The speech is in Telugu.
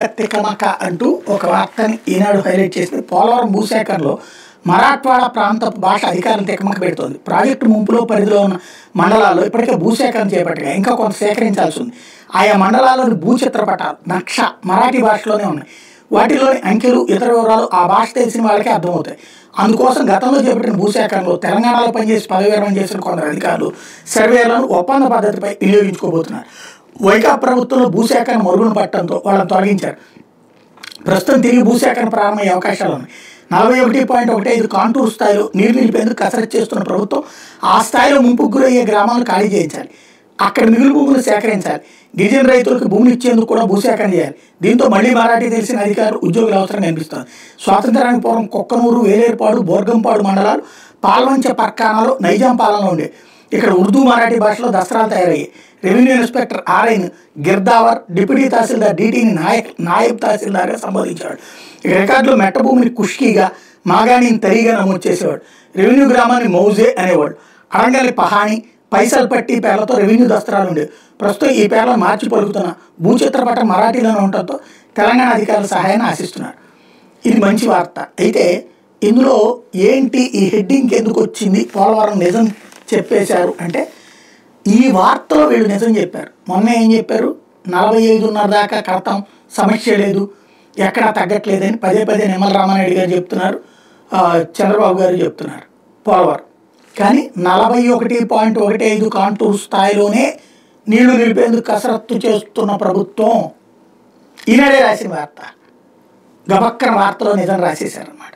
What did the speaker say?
తికమక అంటూ ఒక వార్తని ఈనాడు హైలైట్ చేసింది. పోలవరం భూసేకరణలో మరాఠ్వాడా ప్రాంతపు భాష అధికారులు తికమక పెడుతోంది. ప్రాజెక్టు ముంపులో పరిధిలో ఉన్న మండలాల్లో ఇప్పటికే భూసేకరణ చేపట్టగా ఇంకా కొంత సేకరించాల్సి ఉంది. ఆయా మండలాల్లోని భూచిత్రపటాలు నక్ష మరాఠీ భాషలోనే ఉన్నాయి. వాటిలోని అంకెలు ఇతర వివరాలు ఆ భాష తెలిసిన వాళ్ళకే అర్థమవుతాయి. అందుకోసం గతంలో చేపట్టిన భూసేకరణలో తెలంగాణలో పనిచేసి పదవి విరమణ చేసిన కొందరు అధికారులు సర్వేలను ఒప్పంద పద్ధతిపై వినియోగించుకోబోతున్నారు. వైకాపా ప్రభుత్వంలో భూసేకరణ మరుగున పట్టడంతో వాళ్ళని తొలగించారు. ప్రస్తుతం తిరిగి భూసేకరణ ప్రారంభమయ్యే అవకాశాలు ఉన్నాయి. 41.15 కాంటూర్ స్థాయిలో నీరు నిలిపేందుకు కసరత్తు చేస్తున్న ప్రభుత్వం ఆ స్థాయిలో ముంపుకు గురయ్యే గ్రామాలను ఖాళీ చేయించాలి. అక్కడ మిగులు భూములు సేకరించాలి. గిరిజన రైతులకు భూమిని ఇచ్చేందుకు కూడా భూసేకరణ చేయాలి. దీంతో మళ్లీ మరాఠీ తెలిసిన అధికారులు ఉద్యోగుల అవసరం కనిపిస్తోంది. స్వాతంత్రానికి పూర్వం కొక్కనూరు, వేలేరుపాడు, బోర్గంపాడు మండలాలు పాల్వంచ పర్కానాలో నైజాం పాలనలో ఉండే. ఇక్కడ ఉర్దూ మరాఠీ భాషలో దసరాలు తయారయ్యాయి. రెవెన్యూ ఇన్స్పెక్టర్ ఆర్ఐన్ గిర్దావర్ డిప్యూటీ తహసీల్దార్ డిటిని నాయబ్ తహసీల్దార్గా సంబోధించాడు. ఈ రికార్డులో మెట్ట భూమిని కుష్కీగా, మాగాణిని తరిగా నమోదు చేసేవాడు. రెవెన్యూ గ్రామాన్ని మౌజే అనేవాడు. అరంగలి పహాణి, పైసల్పట్టి పేర్లతో రెవెన్యూ దస్త్రాలు ఉండేవి. ప్రస్తుతం ఈ పేర్లను మార్చి పలుకుతున్న భూచిత్రపటం మరాఠీలోనే ఉండటంతో తెలంగాణ అధికారుల సహాయాన్ని ఆశిస్తున్నారు. ఇది మంచి వార్త. అయితే ఇందులో ఏంటి ఈ హెడ్డింగ్ ఎందుకు వచ్చింది? పోలవరం నిజం చెప్పేశారు అంటే ఈ వార్తలో వీళ్ళు నిజం చెప్పారు. మొన్న ఏం చెప్పారు? 45.5 దాకా కడతాం, సమస్య లేదు, ఎక్కడా తగ్గట్లేదని పదే నిమ్మల రామానాయుడు గారు చెప్తున్నారు, చంద్రబాబు గారు చెప్తున్నారు పోలవరం. కానీ 41.15 కాంటూర్ స్థాయిలోనే నీళ్లు నిలిపేందుకు కసరత్తు చేస్తున్న ప్రభుత్వం ఈనాడే రాసిన వార్త. గబక్కన వార్తలో నిజం రాసేశారన్నమాట.